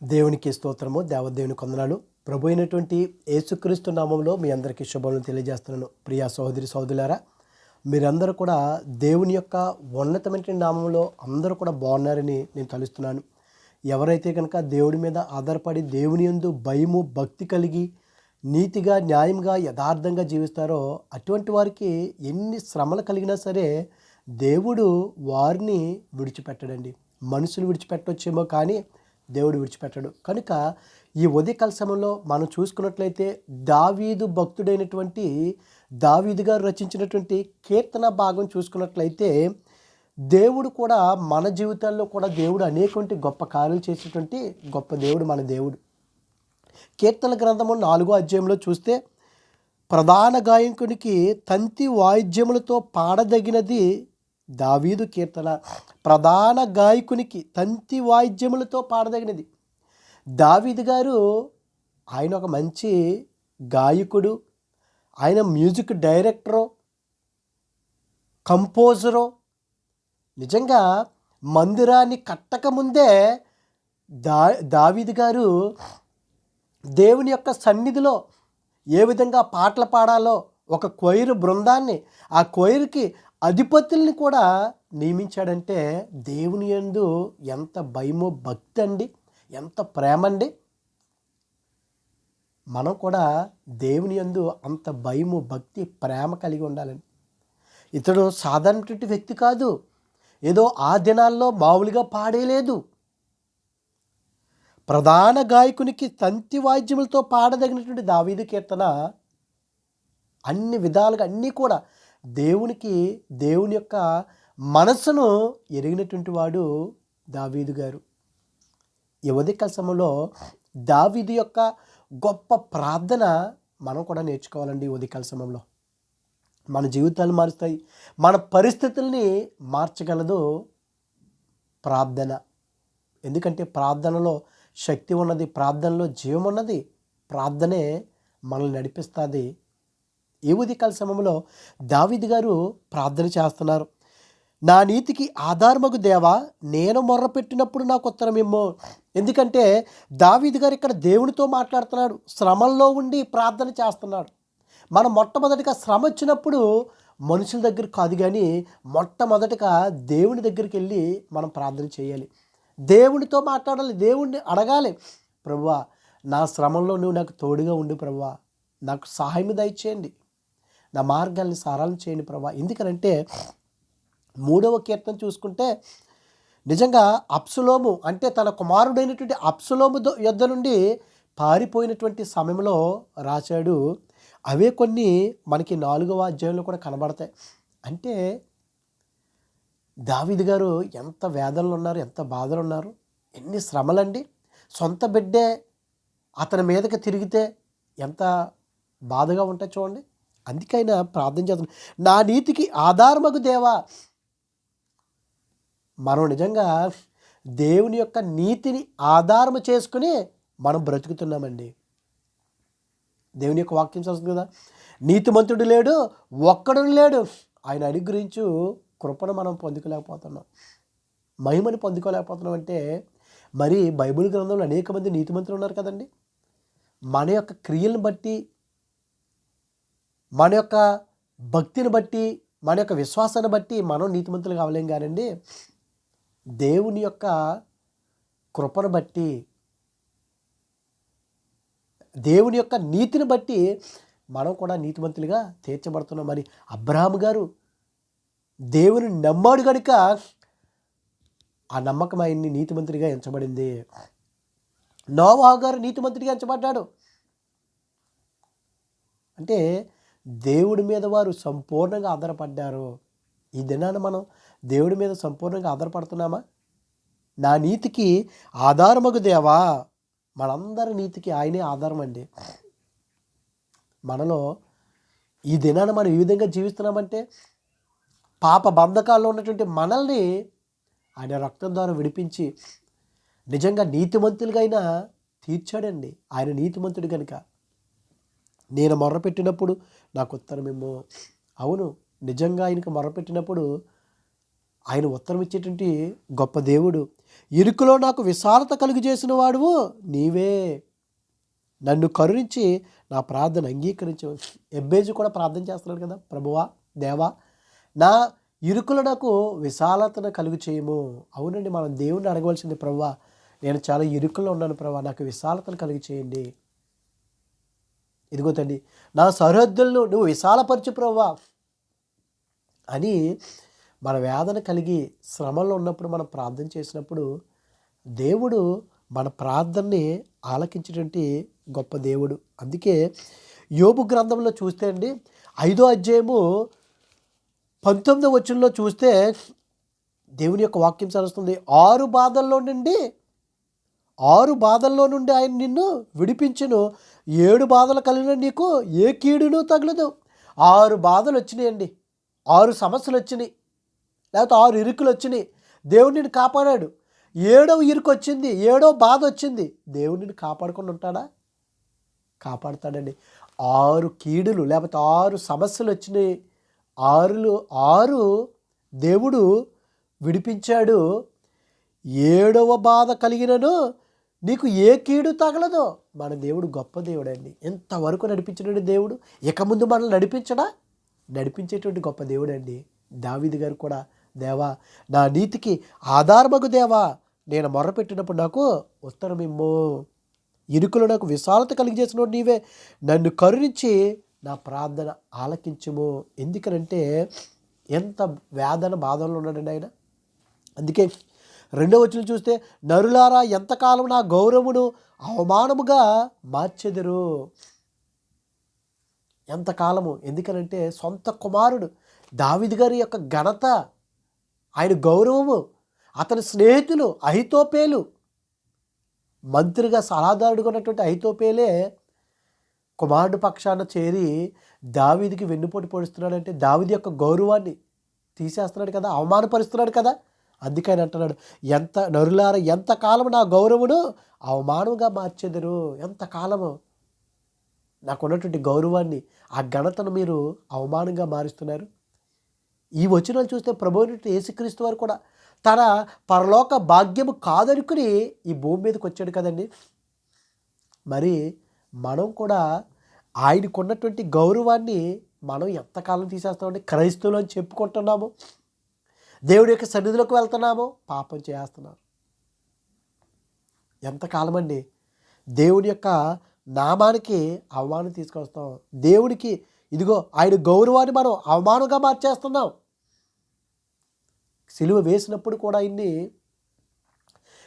దేవునికి స్తోత్రము, దేవదేవుని కొందనాలు. ప్రభు అయినటువంటి యేసుక్రీస్తు నామంలో మీ అందరికీ శుభములు తెలియజేస్తున్నాను. ప్రియా సహోదరి సహోదరులారా, మీరందరూ కూడా దేవుని యొక్క ఉన్నతమైన నామంలో అందరూ కూడా బాగున్నారని నేను తలుస్తున్నాను. ఎవరైతే కనుక దేవుడి మీద ఆధారపడి దేవుని యందు భయము భక్తి కలిగి నీతిగా న్యాయంగా యథార్థంగా జీవిస్తారో అటువంటి వారికి ఎన్ని శ్రమలు కలిగినా సరే దేవుడు వారిని విడిచిపెట్టడండి. మనుషులు విడిచిపెట్టొచ్చేమో కానీ దేవుడు విడిచిపెట్టడు. కనుక ఈ ఉదయకాల సమయంలో మనం చూసుకున్నట్లయితే దావీదు భక్తుడైనటువంటి దావీదు గారు రచించినటువంటి కీర్తన భాగం చూసుకున్నట్లయితే దేవుడు కూడా మన జీవితాల్లో కూడా దేవుడు అనేకటువంటి గొప్ప కార్యాలు చేసేటువంటి గొప్ప దేవుడు మన దేవుడు. కీర్తన గ్రంథము 4వ అధ్యాయంలో చూస్తే ప్రధాన గాయకునికి తంతి వాయిద్యములతో పాడదగినది దావీదు కీర్తన. ప్రధాన గాయకునికి తంతి వాయిద్యములతో పాడదగినది దావీదు గారు. ఆయన ఒక మంచి గాయకుడు, ఆయన మ్యూజిక్ డైరెక్టరు, కంపోజరు. నిజంగా మందిరాన్ని కట్టకముందే దావీదు గారు దేవుని యొక్క సన్నిధిలో ఏ విధంగా పాటలు పాడాలో ఒక కొయిరు బృందాన్ని, ఆ కొయిరుకి అధిపతుల్ని కూడా నియమించాడంటే దేవుని యందు ఎంత భయమో భక్తి అండి, ఎంత ప్రేమ అండి. మనం కూడా దేవుని యందు అంత భయము భక్తి ప్రేమ కలిగి ఉండాలండి. ఇతడు సాధారణటువంటి వ్యక్తి కాదు, ఏదో ఆ దినాల్లో మామూలుగా పాడేలేదు. ప్రధాన గాయకునికి తంతి వాయిద్యములతో పాడదగినటువంటి దావీదు కీర్తన అన్ని విధాలుగా అన్నీ కూడా దేవుని యొక్క మనసును ఎరిగినటువంటి వాడు దావీదు గారు. ఈ ఉదయకాల సమయంలో దావీదు యొక్క గొప్ప ప్రార్థన మనం కూడా నేర్చుకోవాలండి. ఉదయకాల సమయంలో మన జీవితాలు మారుస్తాయి, మన పరిస్థితుల్ని మార్చగలదు ప్రార్థన. ఎందుకంటే ప్రార్థనలో శక్తి ఉన్నది, ప్రార్థనలో జీవం ఉన్నది, ప్రార్థనే మనల్ని నడిపిస్తుంది. ఈ ఉదయకాల సమయంలో దావీదు గారు ప్రార్థన చేస్తున్నారు. నా నీతికి ఆధారమగు దేవా, నేను మొర్రపెట్టినప్పుడు నాకు ఉత్తరమేమో. ఎందుకంటే దావీదు గారు ఇక్కడ దేవునితో మాట్లాడుతున్నాడు, శ్రమల్లో ఉండి ప్రార్థన చేస్తున్నాడు. మనం మొట్టమొదటిగా శ్రమ వచ్చినప్పుడు మనుషుల దగ్గర కాదు కానీ మొట్టమొదటిగా దేవుని దగ్గరికి వెళ్ళి మనం ప్రార్థన చేయాలి, దేవునితో మాట్లాడాలి, దేవుణ్ణి అడగాలి. ప్రభువా, నా శ్రమంలో నువ్వు నాకు తోడుగా ఉండు ప్రభువా, నాకు సహాయం దయచేయండి, నా మార్గాల్ని సరళం చేయండి ప్రభువా. ఎందుకనంటే 3వ కీర్తన చూసుకుంటే నిజంగా అబ్షలోము అంటే తన కుమారుడైనటువంటి అబ్షలోము యొద్ద నుండి పారిపోయినటువంటి సమయంలో రాశాడు. అవే కొన్ని మనకి 4వ అధ్యాయంలో కూడా కనబడతాయి. అంటే దావీదు గారు ఎంత వేదనలు ఉన్నారు, ఎంత బాధలు ఉన్నారు, ఎన్ని శ్రమలండి. సొంత బిడ్డే అతని మీదకి తిరిగితే ఎంత బాధగా ఉంటాయి చూడండి. అందుకైనా ప్రార్థన చేస్తున్నాను, నా నీతికి ఆధారమగు దేవా. మనం నిజంగా దేవుని యొక్క నీతిని ఆధారము చేసుకుని మనం బ్రతుకుతున్నామండి. దేవుని యొక్క వాక్యం చదువుతుంది కదా, నీతిమంతుడు లేడు, ఒక్కడు లేడు, ఆయన అనుగ్రహించు కృపను మనం పొందుకోలేకపోతున్నాం, మహిమని పొందుకోలేకపోతున్నాం. అంటే మరి బైబిల్ గ్రంథంలో అనేక మంది నీతిమంతులు ఉన్నారు కదండి. మన యొక్క క్రియలను బట్టి, మన యొక్క భక్తిని బట్టి, మన యొక్క విశ్వాసాన్ని బట్టి మనం నీతిమంతులు కావలేం కానండి. దేవుని యొక్క కృపను బట్టి, దేవుని యొక్క నీతిని బట్టి మనం కూడా నీతిమంతులుగా తీర్చబడుతున్నాం. మరి అబ్రహాము గారు దేవుని నమ్మాడు కనుక ఆ నమ్మకం ఆయన్ని నీతిమంతుడిగా ఎంచబడింది. నోవాహు గారు నీతిమంతుడిగా ఎంచబడ్డాడు. అంటే దేవుడి మీద వారు సంపూర్ణంగా ఆధారపడ్డారు. ఈ దినాన మనం దేవుడి మీద సంపూర్ణంగా ఆధారపడుతున్నామా? నా నీతికి ఆధారమగు దేవా. మనందరి నీతికి ఆయనే ఆధారం అండి. మనలో ఈ దినాన మనం ఈ విధంగా జీవిస్తున్నామంటే పాప బంధకాల్లో ఉన్నటువంటి మనల్ని ఆయన రక్తం ద్వారా విడిపించి నిజంగా నీతిమంతులుగా అయినా తీర్చాడండి. ఆయన నీతిమంతుడు కనుక నేను మొర్రపెట్టినప్పుడు నాకు ఉత్తరమేమో. అవును, నిజంగా ఆయనకు మొర్రపెట్టినప్పుడు ఆయన ఉత్తరం ఇచ్చేటువంటి గొప్ప దేవుడు. ఇరుకులో నాకు విశాలత కలుగు చేసిన వాడువు నీవే, నన్ను కరుణించి నా ప్రార్థన అంగీకరించు. ఎబ్బేజు కూడా ప్రార్థన చేస్తున్నాడు కదా, ప్రభువా దేవా నా ఇరుకులో నాకు విశాలతను కలుగు చేయము. అవునండి, మనం దేవుణ్ణి అడగవలసింది, ప్రభువా నేను చాలా ఇరుకులో ఉన్నాను ప్రభువా, నాకు విశాలతను కలుగు చేయండి. ఇదిగో తండ్రి నా సరిహద్దులను నువ్వు విశాలపరచు ప్రభువా అని మన వేదన కలిగి శ్రమలో ఉన్నప్పుడు మనం ప్రార్థన చేసినప్పుడు దేవుడు మన ప్రార్థనని ఆలకించేటువంటి గొప్ప దేవుడు. అందుకే యోబు గ్రంథంలో చూస్తే అండి 5వ అధ్యాయము 19వ వచనంలో చూస్తే దేవుని యొక్క వాక్యం సరుస్తుంది. 6 బాధల్లో నుండి ఆయన నిన్ను విడిపించును, 7 బాధలు కలిగిన నీకు ఏ కీడును తగలదు. 6 బాధలు వచ్చినాయండి, 6 సమస్యలు వచ్చినాయి, లేకపోతే 6 ఇరుకులు వచ్చినాయి, దేవుడు నిన్ను కాపాడాడు. 7వ ఇరుకు వచ్చింది, 7వ బాధ వచ్చింది, దేవుడు నిన్ను కాపాడుకొని ఉంటాడా? కాపాడుతాడండి. 6 కీడులు లేకపోతే 6 సమస్యలు వచ్చినాయి, 6 దేవుడు విడిపించాడు. 7వ బాధ కలిగినను నీకు ఏ కీడు తగలదో. మన దేవుడు గొప్ప దేవుడు అండి. ఎంతవరకు నడిపించినటువంటి దేవుడు ఇక ముందు మనల్ని నడిపించడా? నడిపించేటువంటి గొప్ప దేవుడు అండి. దావీదు గారు కూడా, దేవా నా నీతికి ఆధారమగు దేవా, నేను మొర్రపెట్టినప్పుడు నాకు ఉత్తరం ఇమ్ము, ఇరుకులు నాకు విశాలత కలిగజేసినోడు నీవే, నన్ను కరుణించి నా ప్రార్థన ఆలకించుము. ఎందుకనంటే ఎంత వేదన బాధల్లో ఉన్నాడండి ఆయన. అందుకే 2వ వచనం చూస్తే నరులారా ఎంతకాలం నా గౌరవమును అవమానముగా మార్చెదరు. ఎంతకాలము? ఎందుకనంటే సొంత కుమారుడు దావీదు గారి యొక్క ఘనత, ఆయన గౌరవము, అతని స్నేహితులు అహితోపేలు, మంత్రిగా సలహాదారుడుగా ఉన్నటువంటి అహితోపేలే కుమారుడు పక్షాన చేరి దావీదుకి వెన్నుపోటు పొడుస్తున్నాడంటే దావీదు యొక్క గౌరవాన్ని తీసేస్తున్నాడు కదా, అవమానపరుస్తున్నాడు కదా. అందుకని అంటున్నాడు, నరులారా ఎంతకాలము నా గౌరవమును అవమానంగా మార్చెదరు. ఎంతకాలము నాకున్నటువంటి గౌరవాన్ని, ఆ ఘనతను మీరు అవమానంగా మారుస్తున్నారు. ఈ వచనాలు చూస్తే ప్రభువైన యేసుక్రీస్తు వారు కూడా తన పరలోక భాగ్యము కాదనుకుని ఈ భూమి మీదకి వచ్చాడు కదండి. మరి మనం కూడా ఆయనకున్నటువంటి గౌరవాన్ని మనం ఎంతకాలం తీసేస్తామండి? క్రైస్తవులు అని చెప్పుకుంటున్నాము, దేవుడి యొక్క సన్నిధిలోకి వెళ్తున్నాము, పాపం చేస్తున్నాం. ఎంతకాలం అండి? దేవుని యొక్క నామానికి అవమానం తీసుకొస్తాం. దేవుడికి ఇదిగో ఆయన గౌరవాన్ని మనం అవమానంగా మార్చేస్తున్నాం. సిలువ వేసినప్పుడు కూడా ఆయన్ని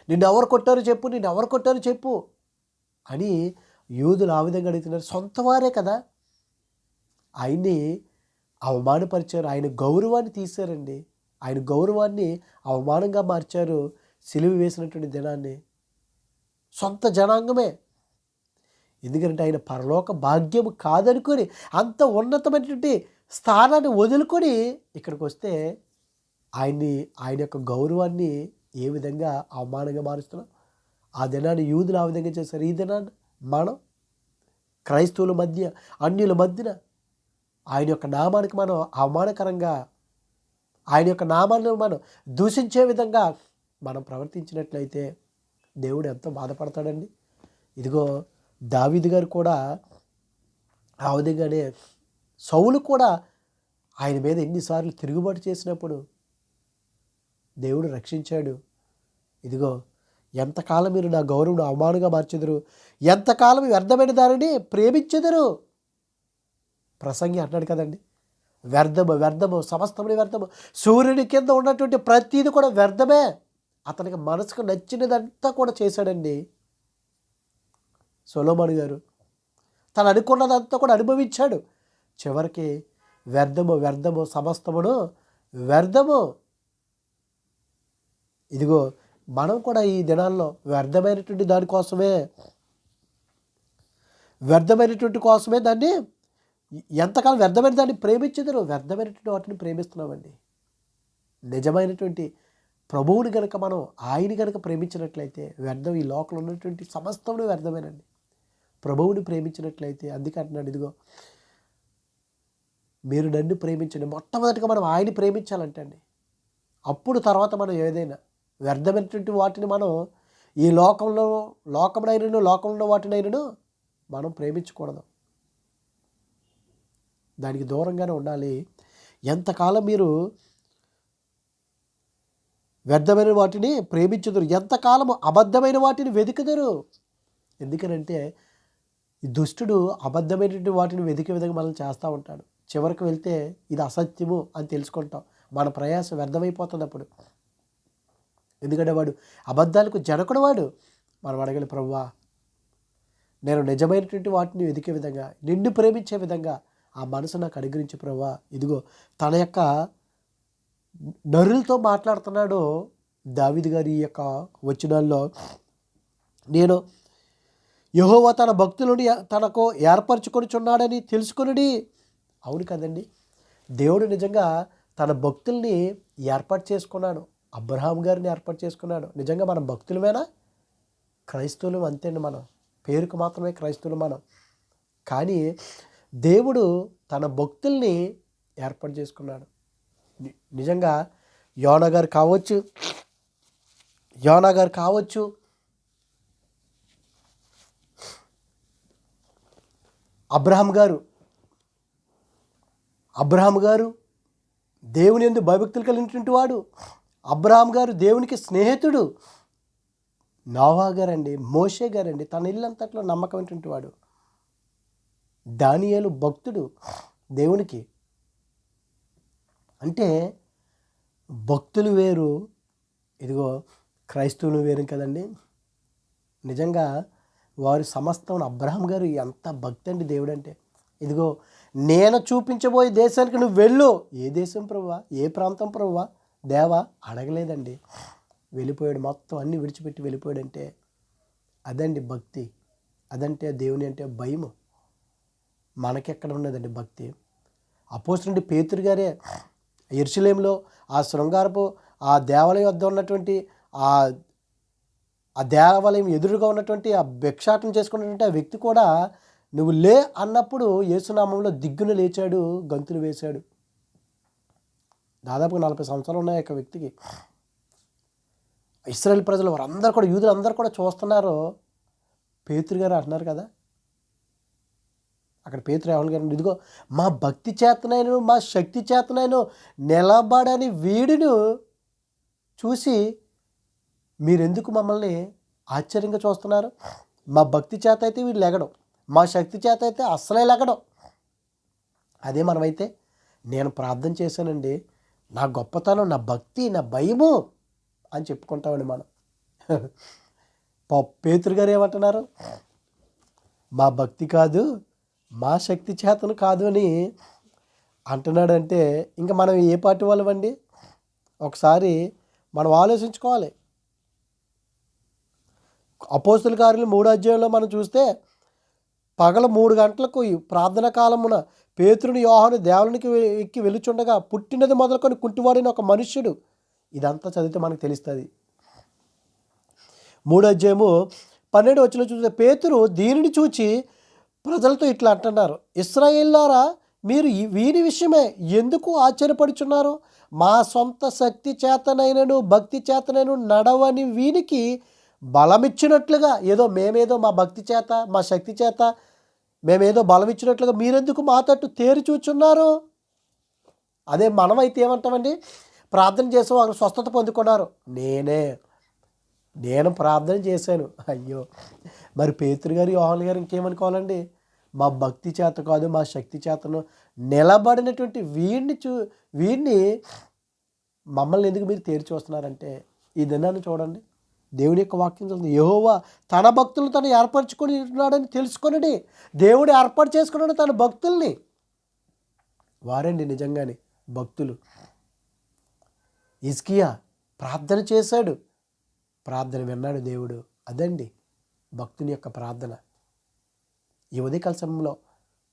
నిన్ను ఎవరు కొట్టారో చెప్పు అని యూదులు ఆ విధంగా అడుగుతున్నారు. సొంత వారే కదా ఆయన్ని అవమానపరిచారు, ఆయన గౌరవాన్ని తీశారండి. ఆయన గౌరవాన్ని అవమానంగా మార్చారు సిలువ వేసినటువంటి దినాన్ని. సొంత జనాంగమే. ఎందుకంటే ఆయన పరలోక భాగ్యము కాదనుకొని అంత ఉన్నతమైనటువంటి స్థానాన్ని వదులుకొని ఇక్కడికి వస్తే ఆయన యొక్క గౌరవాన్ని ఏ విధంగా అవమానంగా మారుస్తున్నాం. ఆ దినాన్ని యూదులు ఆ విధంగా చేశారు. ఈ దినాన్ని మనం క్రైస్తవుల మధ్య, అన్యుల మధ్యన ఆయన యొక్క నామానికి మనం అవమానకరంగా, ఆయన యొక్క నామాన్ని మనం దూషించే విధంగా మనం ప్రవర్తించినట్లయితే దేవుడు ఎంతో బాధపడతాడండి. ఇదిగో దావీదు గారు కూడా ఆ విధంగానే, సౌలు కూడా ఆయన మీద ఎన్నిసార్లు తిరుగుబాటు చేసినప్పుడు దేవుడు రక్షించాడు. ఇదిగో ఎంతకాలం మీరు నా గౌరవం అవమానంగా మార్చెదరు, ఎంతకాలం వ్యర్థమైన దానిని ప్రేమించెదరు. ప్రసంగి అంటాడు కదండి, వ్యర్థము సమస్తముని వ్యర్థము. సూర్యుని కింద ఉన్నటువంటి ప్రతీది కూడా వ్యర్థమే. అతనికి మనసుకు నచ్చినదంతా కూడా చేశాడండి సొలొమోను గారు. తను అనుకున్నదంతా కూడా అనుభవించాడు. చివరికి వ్యర్థము సమస్తమును వ్యర్థము. ఇదిగో మనం కూడా ఈ దినాల్లో వ్యర్థమైనటువంటి కోసమే దాన్ని ఎంతకాలం వ్యర్థమైన దాన్ని ప్రేమించదురు. వ్యర్థమైనటువంటి వాటిని ప్రేమిస్తున్నామండి. నిజమైనటువంటి ప్రభువుని కనుక మనం ఆయన కనుక ప్రేమించినట్లయితే వ్యర్థం, ఈ లోకంలో ఉన్నటువంటి సమస్తమును వ్యర్థమేనండి. ప్రభువుని ప్రేమించినట్లయితే అందుకే అంటున్నాడు, ఇదిగో మీరు నన్ను ప్రేమించండి. మొట్టమొదటిగా మనం ఆయన్ని ప్రేమించాలంటే అండి, అప్పుడు తర్వాత మనం ఏదైనా వ్యర్థమైనటువంటి వాటిని మనం ఈ లోకంలో వాటినైనను మనం ప్రేమించకూడదు, దానికి దూరంగానే ఉండాలి. ఎంతకాలం మీరు వ్యర్థమైన వాటిని ప్రేమించుదురు, ఎంతకాలము అబద్ధమైన వాటిని వెతుకుదురు. ఎందుకనంటే ఈ దుష్టుడు అబద్ధమైనటువంటి వాటిని వెతికే విధంగా మనం చేస్తూ ఉంటాడు. చివరికి వెళ్తే ఇది అసత్యము అని తెలుసుకుంటాం, మన ప్రయాసం వ్యర్థమైపోతుంది అప్పుడు. ఎందుకంటే వాడు అబద్ధాలకు జనకుడు వాడు. మనం అడగలి, ప్రభువా నేను నిజమైనటువంటి వాటిని వెతికే విధంగా, నిన్ను ప్రేమించే విధంగా ఆ మనసు నాకు అనుగ్రహించు ప్రభువా. ఇదిగో తన యొక్క నరులతో మాట్లాడుతున్నాడు దావీదు గారి ఈ యొక్క వచనాల్లో. నేను యెహోవా తన భక్తులని తనకు ఏర్పరచుకొనిచున్నాడని తెలుసుకొనుడి. అవును కదండి, దేవుడు నిజంగా తన భక్తుల్ని ఏర్పాటు చేసుకున్నాడు. అబ్రహాం గారిని ఏర్పాటు చేసుకున్నాడు. నిజంగా మనం భక్తులమేనా? క్రైస్తవులు అంతే అండి, మనం పేరుకు మాత్రమే క్రైస్తవులు మనం. కానీ దేవుడు తన భక్తుల్ని ఏర్పాటు చేసుకున్నాడు. నిజంగా యోనా గారు కావచ్చు, అబ్రహాం గారు దేవుని యందు భయభక్తులు కలిగినటువంటి వాడు. అబ్రహాం గారు దేవునికి స్నేహితుడు. నోవా గారండి, మోషే గారండి, తన ఇల్లంతట్లో నమ్మకమైనటువంటి వాడు. దానియేలు భక్తుడు దేవునికి. అంటే భక్తులు వేరు, ఇదిగో క్రైస్తవులు వేరు కదండి. నిజంగా వారి సమస్తం. అబ్రహాం గారు ఎంత భక్తి అండి దేవుడు అంటే. ఇదిగో నేను చూపించబోయే దేశానికి నువ్వు వెళ్ళు. ఏ దేశం ప్రభువా, ఏ ప్రాంతం ప్రభువా, దేవా అడగలేదండి, వెళ్ళిపోయాడు. మొత్తం అన్నీ విడిచిపెట్టి వెళ్ళిపోయాడంటే అదండి భక్తి. అదంటే దేవుని అంటే భయము. మనకెక్కడ ఉన్నదండి భక్తి? అపోస్తలుడు పేతురు గారే యెరూషలేములో ఆ శృంగారపు ఆ దేవాలయం వద్ద ఉన్నటువంటి ఆ దేవాలయం ఎదురుగా ఉన్నటువంటి ఆ భిక్షాటన చేసుకున్నటువంటి ఆ వ్యక్తి కూడా నువ్వు లే అన్నప్పుడు యేసునామంలో దిగ్గున లేచాడు, గంతులు వేశాడు. దాదాపుగా 40 సంవత్సరాలు ఉన్నాయి ఒక వ్యక్తికి. ఇశ్రాయేల్ ప్రజలు వారందరూ కూడా, యూదులు అందరూ కూడా చూస్తున్నారు. పేతురు గారు అంటున్నారు కదా, అక్కడ పేతురు ఏమని గారు, ఇదిగో మా భక్తి చేతనైన మా శక్తి చేతనైన నిలబడని వీడిని చూసి మీరెందుకు మమ్మల్ని ఆశ్చర్యంగా చూస్తున్నారు? మా భక్తి చేత అయితే వీడు లెగడం, మా శక్తి చేత అయితే అస్సలే లెగడం. అదే మనమైతే నేను ప్రార్థన చేశానండి, నా గొప్పతనం, నా భక్తి, నా భయము అని చెప్పుకుంటామండి మనం. పేతురు గారు ఏమంటున్నారు? మా భక్తి కాదు, మా శక్తి చేతను కాదు అని అంటున్నాడంటే ఇంకా మనం ఏ పార్టీ వాళ్ళమండి? ఒకసారి మనం ఆలోచించుకోవాలి. అపోస్తలుల కార్యాలు 3వ అధ్యాయంలో మనం చూస్తే పగలు 3 గంటలకు ఈ ప్రార్థన కాలమున పేతురుని యోహాను దేవాలయానికి ఎక్కి వెలుచుండగా పుట్టినది మొదలుకొని కుంటివాడిన ఒక మనుష్యుడు. ఇదంతా చదివితే మనకు తెలుస్తుంది. 3వ అధ్యాయము 12వ వచనంలో చూస్తే పేతురు దీనిని చూచి ప్రజలతో ఇట్లా అంటున్నారు, ఇశ్రాయేలులారా మీరు వీని విషయమే ఎందుకు ఆశ్చర్యపడుచున్నారు? మా సొంత శక్తి చేతనైనను భక్తి చేతనైను నడవని వీనికి బలమిచ్చినట్లుగా, మేమేదో మా భక్తి చేత మా శక్తి చేత మేమేదో బలం ఇచ్చినట్లుగా మీరెందుకు మా తట్టు తేరి చూచున్నారు? అదే మనమైతే ఏమంటామండి? ప్రార్థన చేసాం, అక్కడ స్వస్థత పొందుకున్నారు. నేను ప్రార్థన చేశాను. అయ్యో, మరి పేతురు గారు యోహాను గారు ఇంకేమనుకోవాలండి? మా భక్తి చేత కాదు, మా శక్తి చేతను నిలబడినటువంటి వీడిని మమ్మల్ని ఎందుకు మీరు తేరి చూస్తున్నారంటే, ఈ దినాన్ని చూడండి, దేవుని యొక్క వాక్యం చదువుతుంది. యెహోవా తన భక్తులను తను ఏర్పరచుకొని ఉన్నాడని తెలుసుకొనడి. దేవుడు ఏర్పాటు చేసుకున్నాడు తన భక్తుల్ని. వారండి నిజంగానే భక్తులు. హిజ్కియా ప్రార్థన చేశాడు, ప్రార్థన విన్నాడు దేవుడు. అదండి భక్తుని యొక్క ప్రార్థన. ఈ ఉదయకాల సమయంలో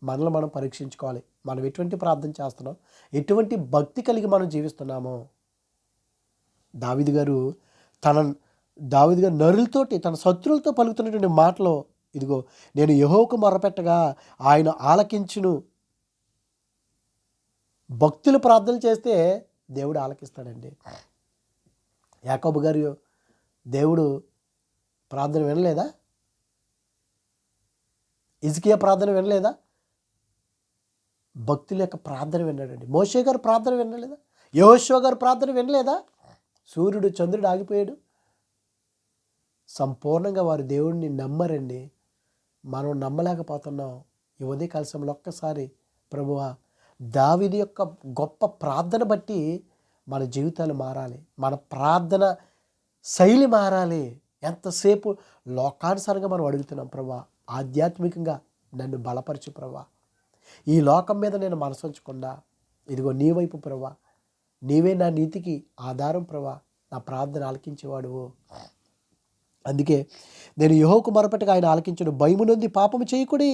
మనల్ని మనం పరీక్షించుకోవాలి. మనం ఎటువంటి ప్రార్థన చేస్తున్నాం, ఎటువంటి భక్తి కలిగి మనం జీవిస్తున్నామో. దావీదు గారు నరులతోటి, తన శత్రువులతో పలుకుతున్నటువంటి మాటలో, ఇదిగో నేను యెహోవాకు మొరపెట్టగా ఆయన ఆలకించును. భక్తులు ప్రార్థన చేస్తే దేవుడు ఆలకిస్తాడండి. యాకోబు గారు దేవుడు ప్రార్థన వినలేదా? హిజ్కియా ప్రార్థన వినలేదా? భక్తుల యొక్క ప్రార్థన విన్నాడండి. మోషే గారు ప్రార్థన వినలేదా? యెహోషువ గారు ప్రార్థన వినలేదా? సూర్యుడు చంద్రుడు ఆగిపోయాడు. సంపూర్ణంగా వారు దేవుడిని నమ్మరండి. మనం నమ్మలేకపోతున్నాం. ఈ ఉదయకాల సమయంలో ఒక్కసారి ప్రభువా, దావీదు యొక్క గొప్ప ప్రార్థన బట్టి మన జీవితాలు మారాలి, మన ప్రార్థన శైలి మారాలి. ఎంతసేపు లోకానుసారంగా మనం అడుగుతున్నాం, ప్రభువా ఆధ్యాత్మికంగా నన్ను బలపరచు ప్రభువా, ఈ లోకం మీద నేను మనసొంచకుండా ఇదిగో నీ వైపు ప్రభువా, నీవే నా నీతికి ఆధారం ప్రభువా, నా ప్రార్థన ఆలకించేవాడువు. అందుకే నేను యెహోవాకు మొరపెట్టగా ఆయన ఆలకించును, భయము నొంది పాపము చేయకుడి.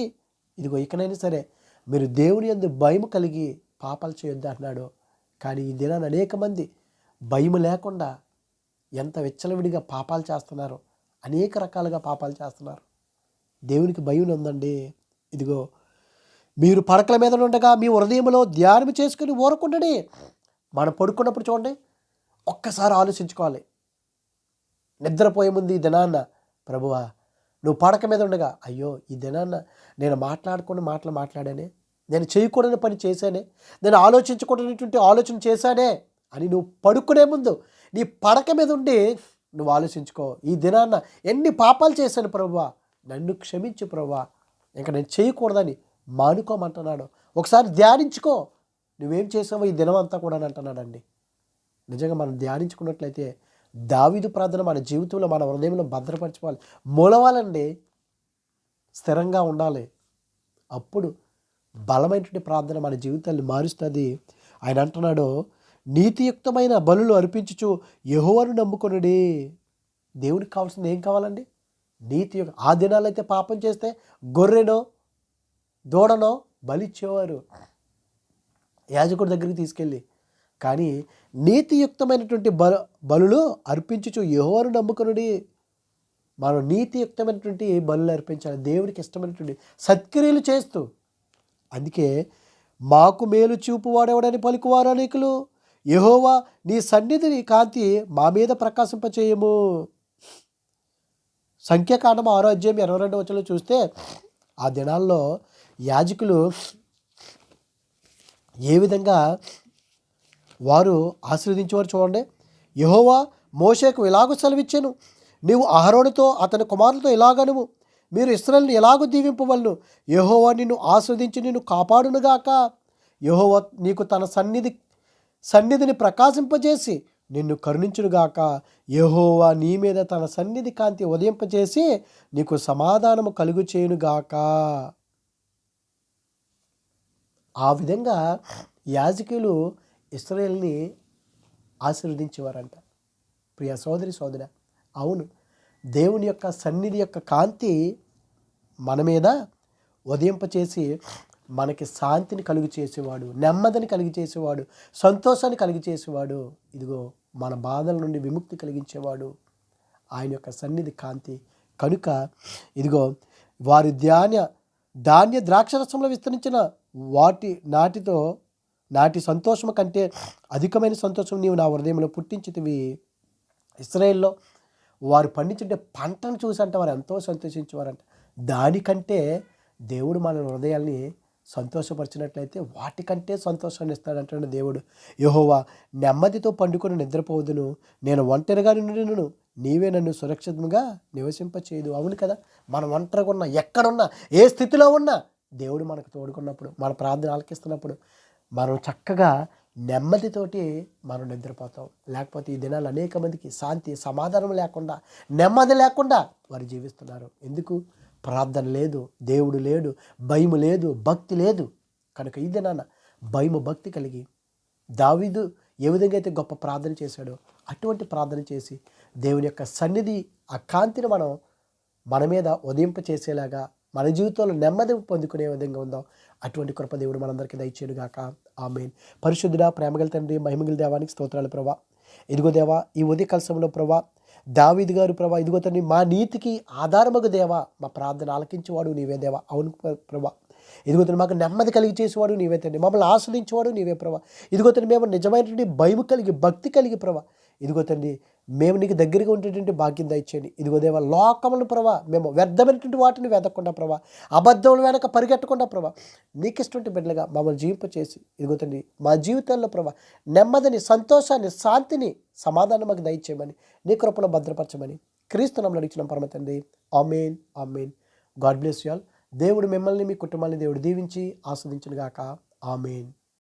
ఇదిగో ఇకనైనా సరే మీరు దేవుని యందు భయము కలిగి పాపాలు చేయొద్దు అన్నాడు. కానీ ఈ దినాన్ని అనేక మంది భయము లేకుండా ఎంత విచ్చలవిడిగా పాపాలు చేస్తున్నారు, అనేక రకాలుగా పాపాలు చేస్తున్నారు. దేవునికి భయం ఉందండి. ఇదిగో మీరు పడకల మీద ఉండగా మీ హృదయంలో ధ్యానం చేసుకుని ఊరకుండండి. మనం పడుకున్నప్పుడు చూడండి, ఒక్కసారి ఆలోచించుకోవాలి. నిద్రపోయే ముందు ఈ దినాన్న ప్రభువా, నువ్వు పడక మీద ఉండగా అయ్యో ఈ దినాన్న నేను మాట్లాడుకుని మాట్లాడానే, నేను చేయకూడని పని చేశానే, నేను ఆలోచించకూడనటువంటి ఆలోచన చేశానే అని నువ్వు పడుకునే ముందు నీ పడక మీద ఉండి నువ్వు ఆలోచించుకో. ఈ దినాన్న ఎన్ని పాపాలు చేశాను ప్రభువా, నన్ను క్షమించు ప్రభువా, ఇంకా నేను చేయకూడదని మానుకోమంటున్నాడు. ఒకసారి ధ్యానించుకో, నువ్వేం చేసావో ఈ దినం అంతా కూడా అంటున్నాడండి. నిజంగా మనం ధ్యానించుకున్నట్లయితే దావీదు ప్రార్థన మన జీవితంలో మన హృదయంలో భద్రపరచుకోవాలి, మూలవాలండి, స్థిరంగా ఉండాలి. అప్పుడు బలమైనటువంటి ప్రార్థన మన జీవితాన్ని మారుస్తుంది. ఆయన అంటున్నాడు, నీతియుక్తమైన బలులు అర్పించుచు యెహోవాను నమ్ముకొనుడి. దేవునికి కావాల్సింది ఏం కావాలండి? నీతియుక్త. ఆ దినాలైతే పాపం చేస్తే గొర్రెనో దూడనో బలిచ్చేవారు యాజకుడి దగ్గరికి తీసుకెళ్ళి. కానీ నీతియుక్తమైనటువంటి బలులు అర్పించుచు యెహోవాను నమ్ముకొనుడి. మనం నీతియుక్తమైనటువంటి బలులు అర్పించాలి, దేవుడికి ఇష్టమైనటువంటి సత్క్రియలు చేస్తూ. అందుకే మాకు మేలు చూపువాడెవడని పలుకువారు అనేకులు, యెహోవా నీ సన్నిధిని కాంతి మా మీద ప్రకాశింపచేయము. సంఖ్యాకాండం 6:22 చూస్తే ఆ దినాల్లో యాజకులు ఏ విధంగా వారు ఆశీర్వదించేవారు చూడండి. యెహోవా మోషేకు ఇలాగూ సెలవిచ్చెను, నీవు అహరోనుతో అతని కుమారులతో ఇలాగనుము, మీరు ఇశ్రాయేలును ఎలాగూ దీవింపవలను, యెహోవా నిన్ను ఆశీర్వదించి నిన్ను కాపాడునుగాక. యెహోవా నీకు తన సన్నిధిని ప్రకాశింపజేసి నిన్ను కరుణించునుగాక. యెహోవా నీ మీద తన సన్నిధి కాంతి ఉదయింపజేసి నీకు సమాధానము కలుగు చేయునుగాక. ఆ విధంగా యాజకులు ఇశ్రాయేలుని ఆశీర్వదించేవారంట. ప్రియ సోదరి సోదర, అవును, దేవుని యొక్క సన్నిధి యొక్క కాంతి మన మీద ఉదయింపచేసి మనకి శాంతిని కలుగు చేసేవాడు, నెమ్మదిని కలిగి చేసేవాడు, సంతోషాన్ని కలిగి చేసేవాడు. ఇదిగో మన బాధల నుండి విముక్తి కలిగించేవాడు ఆయన యొక్క సన్నిధి కాంతి. కనుక ఇదిగో వారి ధాన్య ద్రాక్షరసంలో విస్తరించిన నాటి సంతోషం కంటే అధికమైన సంతోషం నీవు నా హృదయంలో పుట్టించితివి. ఇశ్రాయేల్లో వారు పండించే పంటను చూసంటే వారు ఎంతో సంతోషించేవారంట. దానికంటే దేవుడు మన హృదయాల్ని సంతోషపరిచినట్లయితే వాటికంటే సంతోషాన్ని ఇస్తాడంటాడు దేవుడు. యెహోవా నెమ్మదితో పండుకొని నిద్రపోదును, నేను ఒంటరిగా నుండిను, నీవే నన్ను సురక్షితంగా నివసింపచేయదు. అవును కదా, మనం ఒంటరిగా ఉన్నా, ఎక్కడున్నా, ఏ స్థితిలో ఉన్నా దేవుడు మనకు తోడుకున్నప్పుడు, మన ప్రార్థన ఆలకిస్తున్నప్పుడు మనం చక్కగా నెమ్మదితోటి మనం నిద్రపోతాం. లేకపోతే ఈ దినాలు అనేక మందికి శాంతి సమాధానం లేకుండా, నెమ్మది లేకుండా వారు జీవిస్తున్నారు. ఎందుకు? ప్రార్థన లేదు, దేవుడు లేడు, భయము లేదు, భక్తి లేదు. కనుక ఈ దినాన భయము భక్తి కలిగి దావీదు ఏ విధంగా అయితే గొప్ప ప్రార్థన చేశాడో అటువంటి ప్రార్థన చేసి దేవుని యొక్క సన్నిధి ఆ కాంతిని మన మీద ఉదయింప చేసేలాగా మన జీవితంలో నెమ్మది పొందుకునే విధంగా ఉందాం. అటువంటి కృప దేవుడు మనందరికీ దయచేయుగాక. ఆమేన్. పరిశుద్ధుడా, ప్రేమగల తండ్రి, మహిమగల దేవానికి స్తోత్రాలు ప్రభా. ఇదిగో దేవా, ఈ ఉదయకాల సమయంలో ప్రభా దావీదు గారు ప్రభా, ఇదిగో తండ్రి, మా నీతికి ఆధారమగు దేవా, మా ప్రార్థన ఆలకించేవాడు నీవే దేవా. అవును ప్రభా, ఇదిగో తండ్రి, మాకు నెమ్మది కలిగి చేసేవాడు నీవే తండ్రి, మమ్మల్ని ఆస్వాదించేవాడు నీవే ప్రభా. ఇదిగో తండ్రి, మేము నిజమైనటువంటి భయం కలిగి భక్తి కలిగి ప్రభా, ఇదిగో తండ్రి, మేము నీకు దగ్గరగా ఉండేటువంటి భాగ్యం దయచేయండి. ఇదిగో దేవా, లోకములు ప్రభా మేము వ్యర్థమైనటువంటి వాటిని వెతకకుండా ప్రభా, అబద్ధముల వెనక పరిగెట్టకుండా ప్రభా, నీకు ఇష్టమైన బిడ్డలుగా మమ్మల్ని జీవింపచేసి ఇదిగో తండ్రి మా జీవితాల్లో ప్రభా నెమ్మదిని, సంతోషాన్ని, శాంతిని, సమాధానం మాకు దయచేయమని, నీ కృపలో భద్రపరచమని క్రీస్తు నామములో అడుగుచున్నాం పరమ తండ్రి. Amen, amen. God bless you all. దేవుడు మిమ్మల్ని, మీ కుటుంబాన్ని దేవుడు దీవించి ఆస్వాదించును గాక. ఆమేన్.